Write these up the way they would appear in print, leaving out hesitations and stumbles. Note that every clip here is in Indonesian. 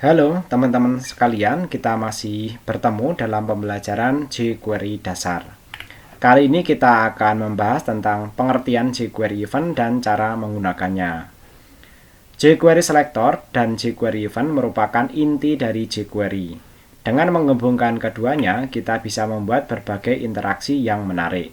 Halo teman-teman sekalian, kita masih bertemu dalam pembelajaran jQuery dasar. Kali ini kita akan membahas tentang pengertian jQuery event dan cara menggunakannya. jQuery selector dan jQuery event merupakan inti dari jQuery. Dengan menggabungkan keduanya, kita bisa membuat berbagai interaksi yang menarik.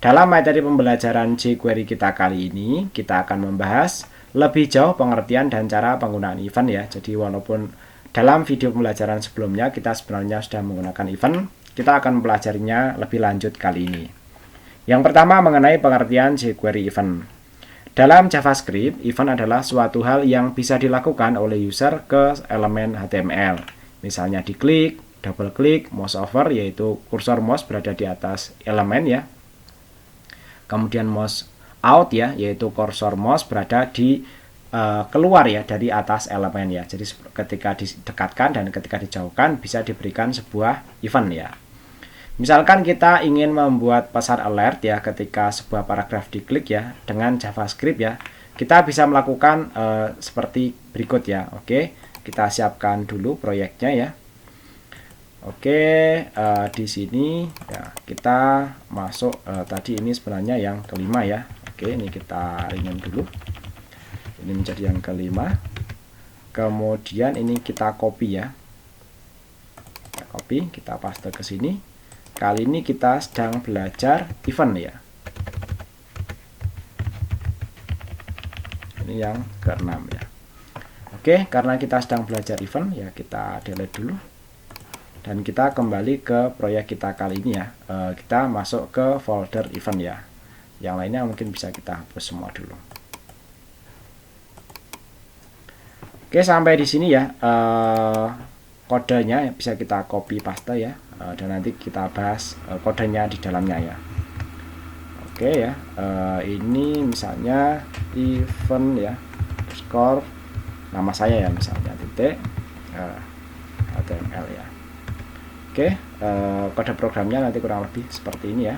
Dalam materi pembelajaran jQuery kita kali ini, kita akan membahas lebih jauh pengertian dan cara penggunaan event ya. Jadi walaupun dalam video pembelajaran sebelumnya kita sebenarnya sudah menggunakan event, kita akan mempelajarinya lebih lanjut kali ini. Yang pertama mengenai pengertian jQuery event. Dalam JavaScript, event adalah suatu hal yang bisa dilakukan oleh user ke elemen HTML. Misalnya diklik, double klik, mouse over, yaitu kursor mouse berada di atas elemen ya. Kemudian mouse out ya, yaitu kursor mouse berada di keluar ya dari atas elemen ya. Jadi ketika didekatkan dan ketika dijauhkan bisa diberikan sebuah event ya. Misalkan kita ingin membuat pesan alert ya ketika sebuah paragraf diklik ya dengan JavaScript ya. Kita bisa melakukan seperti berikut ya. Oke, kita siapkan dulu proyeknya ya. Oke, di sini ya kita masuk tadi ini sebenarnya yang kelima ya. Oke, ini kita ringin dulu. Ini menjadi yang kelima. Kemudian ini kita copy ya. Kita copy, kita paste ke sini. Kali ini kita sedang belajar event ya. Ini yang keenam ya. Oke, karena kita sedang belajar event ya kita delete dulu. Dan kita kembali ke proyek kita kali ini ya. Kita masuk ke folder event ya. Yang lainnya mungkin bisa kita hapus semua dulu. Oke, sampai di sini ya. Kodenya bisa kita copy paste ya. Dan nanti kita bahas kodenya di dalamnya ya. Oke ya. Ini misalnya event ya. Score nama saya ya misalnya titik HTML ya. Oke, kode programnya nanti kurang lebih seperti ini ya.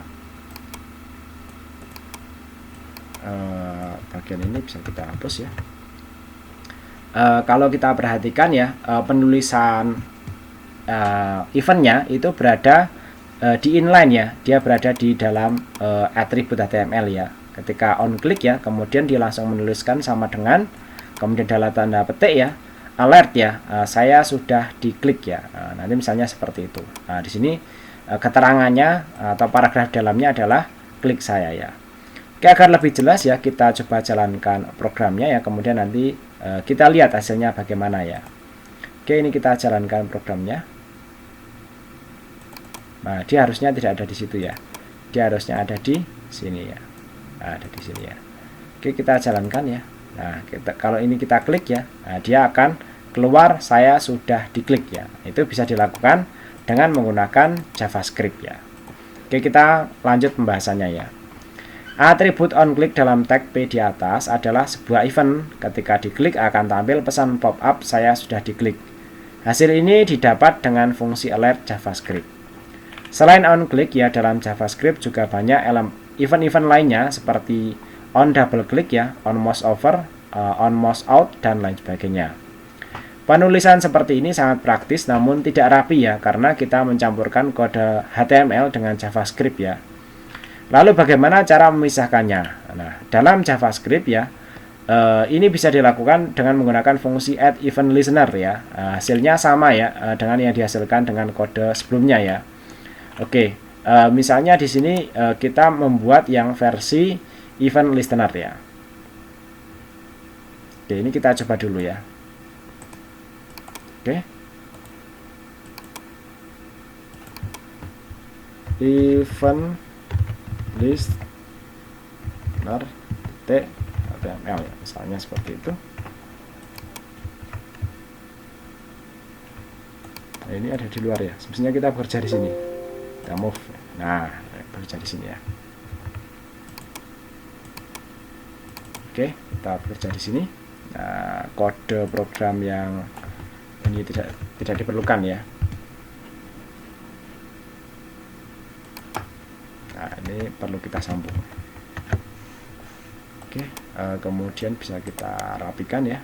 Bagian ini bisa kita hapus ya. Kalau kita perhatikan ya, penulisan eventnya itu berada di inline ya. Dia berada di dalam atribut HTML ya. Ketika on click ya, kemudian dia langsung menuliskan sama dengan, kemudian dalam tanda petik ya, alert ya, saya sudah diklik ya. Nanti misalnya seperti itu. Nah, di sini keterangannya atau paragraf dalamnya adalah klik saya ya. Oke, agar lebih jelas ya kita coba jalankan programnya ya. Kemudian nanti kita lihat hasilnya bagaimana ya. Oke, ini kita jalankan programnya. Nah, dia harusnya tidak ada di situ ya. Dia harusnya ada di sini ya. Nah, ada di sini ya. Oke, kita jalankan ya. Nah, kalau ini kita klik ya, nah, dia akan keluar saya sudah diklik ya. Itu bisa dilakukan dengan menggunakan JavaScript ya. Oke, kita lanjut pembahasannya ya. Atribut onClick dalam tag P di atas adalah sebuah event. Ketika diklik akan tampil pesan pop-up saya sudah diklik. Hasil ini didapat dengan fungsi alert JavaScript. Selain onClick ya, dalam JavaScript juga banyak event-event lainnya seperti on double click ya, on mouse over, on mouse out, dan lain sebagainya. Penulisan seperti ini sangat praktis namun tidak rapi ya, karena kita mencampurkan kode HTML dengan JavaScript ya. Lalu bagaimana cara memisahkannya? Nah, dalam JavaScript ya, ini bisa dilakukan dengan menggunakan fungsi add event listener ya. Hasilnya sama ya dengan yang dihasilkan dengan kode sebelumnya ya. Oke, misalnya di sini kita membuat yang versi event listener ya. Oke, ini kita coba dulu ya. Oke. Event listener HTML ya, misalnya seperti itu. Nah, ini ada di luar ya. Sebenarnya kita bekerja di sini. Kita move. Nah, bekerja di sini ya. Oke, kita bekerja di sini. Nah, kode program yang ini tidak diperlukan ya. Nah, ini perlu kita sambung. Oke, kemudian bisa kita rapikan ya.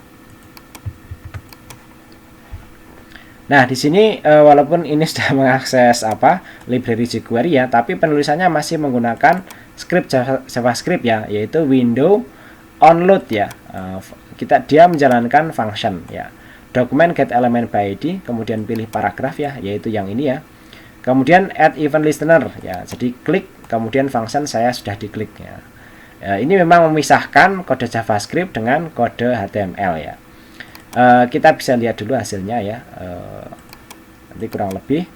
Nah, di sini walaupun ini sudah mengakses library jQuery ya, tapi penulisannya masih menggunakan script JavaScript ya, yaitu window onload ya. Dia menjalankan function ya. Dokumen get element by ID, kemudian pilih paragraf ya, yaitu yang ini ya. Kemudian add event listener ya. Jadi klik, kemudian function saya sudah diklik ya. Ini memang memisahkan kode JavaScript dengan kode HTML ya. Kita bisa lihat dulu hasilnya ya. Nanti kurang lebih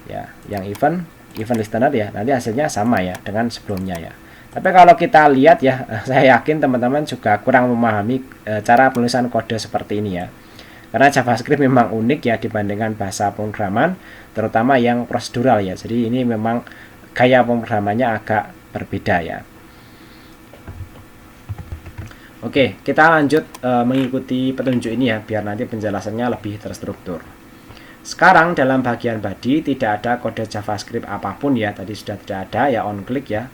ya, yang event listener ya, nanti hasilnya sama ya dengan sebelumnya ya. Tapi kalau kita lihat ya, saya yakin teman-teman juga kurang memahami cara penulisan kode seperti ini ya. Karena JavaScript memang unik ya dibandingkan bahasa pemrograman, terutama yang prosedural ya. Jadi ini memang gaya pemrogramannya agak berbeda ya. Oke, kita lanjut mengikuti petunjuk ini ya, biar nanti penjelasannya lebih terstruktur. Sekarang dalam bagian body tidak ada kode JavaScript apapun ya, tadi sudah tidak ada ya, on click ya.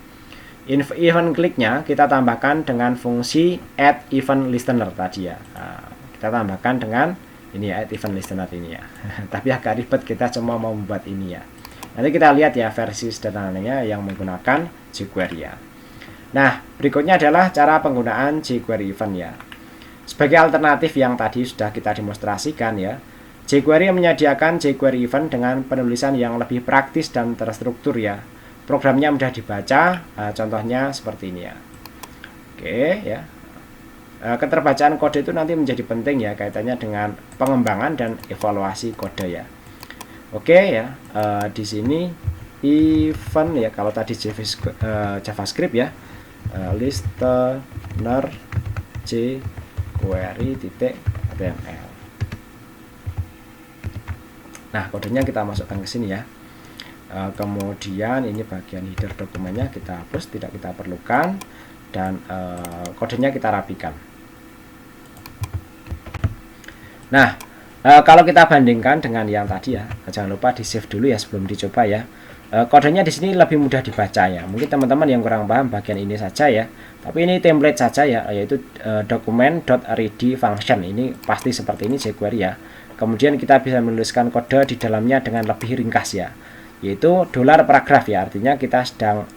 Event clicknya kita tambahkan dengan fungsi add event listener tadi ya. Kita tambahkan dengan ini ya, add event listener ini ya. Tapi agak ribet, kita cuma mau membuat ini ya. Nanti kita lihat ya versi sederhananya yang menggunakan jQuery ya. Nah, berikutnya adalah cara penggunaan jQuery event ya. Sebagai alternatif yang tadi sudah kita demonstrasikan ya, jQuery menyediakan jQuery event dengan penulisan yang lebih praktis dan terstruktur ya. Programnya mudah dibaca, contohnya seperti ini ya. Oke ya. Keterbacaan kode itu nanti menjadi penting ya, kaitannya dengan pengembangan dan evaluasi kode ya. Oke ya. Di sini event ya, kalau tadi JavaScript ya, listener jQuery.html. Nah, kodenya kita masukkan ke sini ya. Kemudian ini bagian header dokumennya kita hapus, tidak kita perlukan, dan kodenya kita rapikan. Nah, kalau kita bandingkan dengan yang tadi ya, jangan lupa di save dulu ya sebelum dicoba ya. Kodenya di sini lebih mudah dibaca ya. Mungkin teman-teman yang kurang paham bagian ini saja ya. Tapi ini template saja ya, yaitu document.read function. Ini pasti seperti ini jQuery ya. Kemudian kita bisa menuliskan kode di dalamnya dengan lebih ringkas ya, yaitu $paragraph ya, artinya kita sedang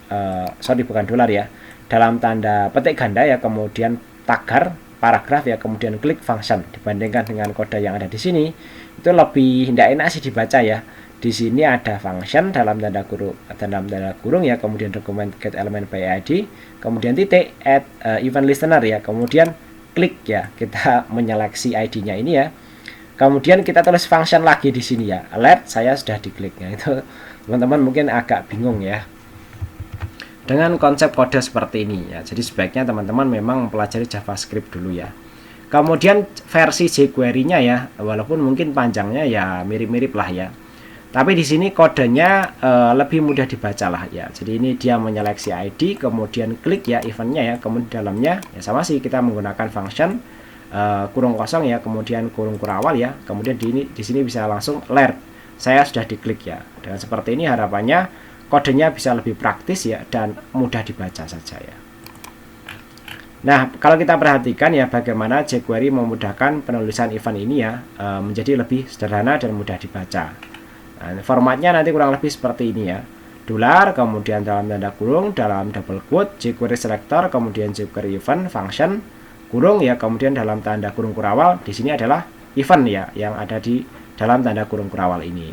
bukan dolar ya, dalam tanda petik ganda ya, kemudian tagar paragraf ya, kemudian klik function. Dibandingkan dengan kode yang ada di sini, itu lebih tidak enak sih dibaca ya. Di sini ada function dalam tanda kurung ya, kemudian dokumen get element by ID, kemudian titik add event listener ya, kemudian klik ya, kita menyeleksi ID-nya ini ya. Kemudian kita tulis function lagi di sini ya, alert, saya sudah diklik ya. Itu teman-teman mungkin agak bingung ya dengan konsep kode seperti ini ya. Jadi sebaiknya teman-teman memang mempelajari JavaScript dulu ya. Kemudian versi jQuery-nya ya, walaupun mungkin panjangnya ya mirip-mirip lah ya, tapi di sini kodenya lebih mudah dibaca lah ya. Jadi ini dia menyeleksi ID, kemudian klik ya eventnya ya, kemudian dalamnya ya sama sih, kita menggunakan function kurung kosong ya, kemudian kurung kurawal ya, kemudian di sini bisa langsung alert, saya sudah diklik ya. Dengan seperti ini harapannya kodenya bisa lebih praktis ya dan mudah dibaca saja ya. Nah, kalau kita perhatikan ya bagaimana jQuery memudahkan penulisan event ini ya, menjadi lebih sederhana dan mudah dibaca. Nah, formatnya nanti kurang lebih seperti ini ya. $, kemudian dalam tanda kurung, dalam double quote, jQuery selector, kemudian jQuery event function kurung ya, kemudian dalam tanda kurung kurawal, di sini adalah event ya yang ada di dalam tanda kurung kurawal ini.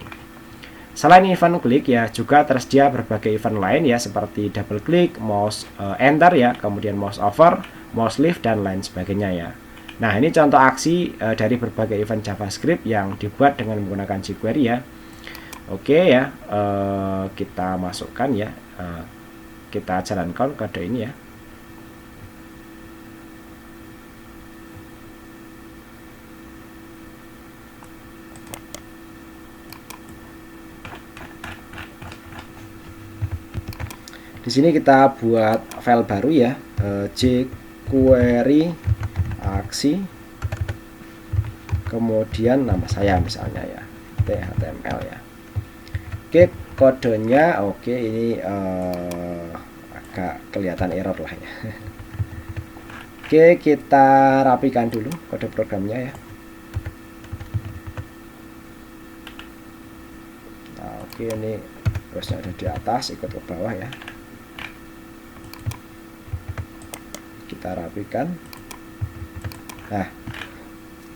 Selain event klik ya, juga tersedia berbagai event lain ya, seperti double click, mouse enter ya, kemudian mouse over, mouse lift, dan lain sebagainya ya. Nah, ini contoh aksi dari berbagai event JavaScript yang dibuat dengan menggunakan jQuery ya. Oke ya, kita masukkan ya, kita jalankan kode ini ya. Di sini kita buat file baru ya, jQuery aksi, kemudian nama saya misalnya ya, html ya. Oke, kodenya oke, ini agak kelihatan error lah ya. Oke, kita rapikan dulu kode programnya ya. Oke, ini harusnya ada di atas, ikut ke bawah ya. Kita rapikan. Nah,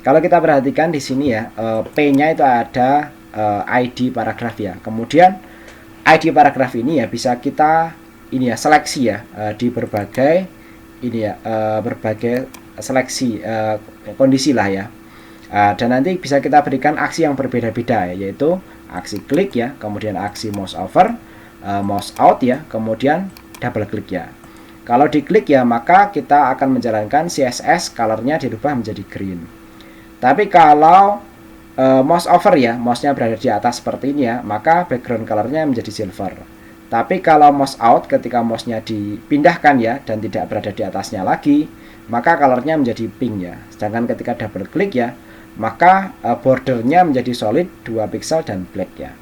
kalau kita perhatikan di sini ya, P-nya itu ada ID paragraf ya. Kemudian ID paragraf ini ya bisa kita ini ya seleksi ya di berbagai ini ya berbagai seleksi kondisi lah ya. Dan nanti bisa kita berikan aksi yang berbeda-beda ya, yaitu aksi klik ya, kemudian aksi mouse over, mouse out ya, kemudian double klik ya. Kalau diklik ya, maka kita akan menjalankan CSS, colornya dirubah menjadi green. Tapi kalau mouse over ya, mouse-nya berada di atas seperti ini ya, maka background colornya menjadi silver. Tapi kalau mouse out, ketika mouse-nya dipindahkan ya, dan tidak berada di atasnya lagi, maka colornya menjadi pink ya. Sedangkan ketika double klik ya, maka bordernya menjadi solid 2 pixel dan black ya.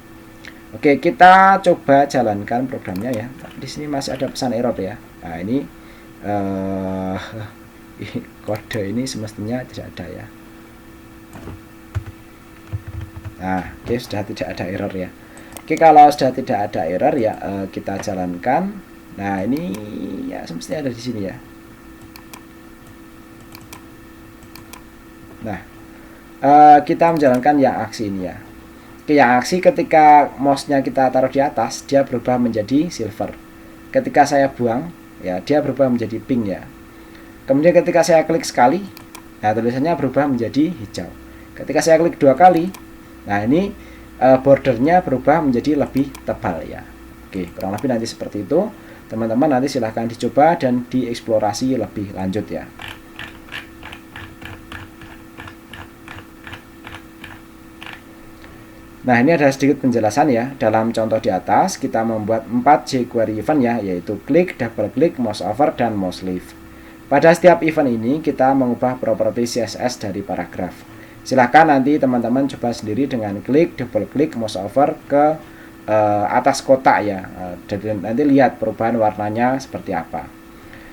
Oke, kita coba jalankan programnya ya. Di sini masih ada pesan error ya. Nah, ini kode ini semestinya tidak ada ya. Nah, oke, sudah tidak ada error ya. Oke, kalau sudah tidak ada error ya, kita jalankan. Nah, ini ya semestinya ada di sini ya. Nah, kita menjalankan yang aksi ini ya. Oke, yang aksi ketika mouse-nya kita taruh di atas, dia berubah menjadi silver. Ketika saya buang, ya dia berubah menjadi pink ya. Kemudian ketika saya klik sekali, nah tulisannya berubah menjadi hijau. Ketika saya klik 2 kali, nah ini bordernya berubah menjadi lebih tebal ya. Oke, kurang lebih nanti seperti itu. Teman-teman nanti silahkan dicoba dan dieksplorasi lebih lanjut ya. Nah, ini ada sedikit penjelasan ya. Dalam contoh di atas, kita membuat 4 jQuery event ya, yaitu klik, double klik, mouse over, dan mouse leave. Pada setiap event ini, kita mengubah properti CSS dari paragraf. Silahkan nanti teman-teman coba sendiri dengan klik, double klik, mouse over ke atas kotak ya. Dan nanti lihat perubahan warnanya seperti apa.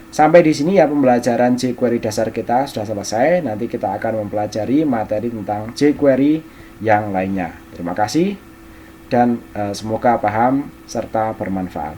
Sampai di sini ya pembelajaran jQuery dasar kita sudah selesai. Nanti kita akan mempelajari materi tentang jQuery yang lainnya. Terima kasih dan semoga paham serta bermanfaat.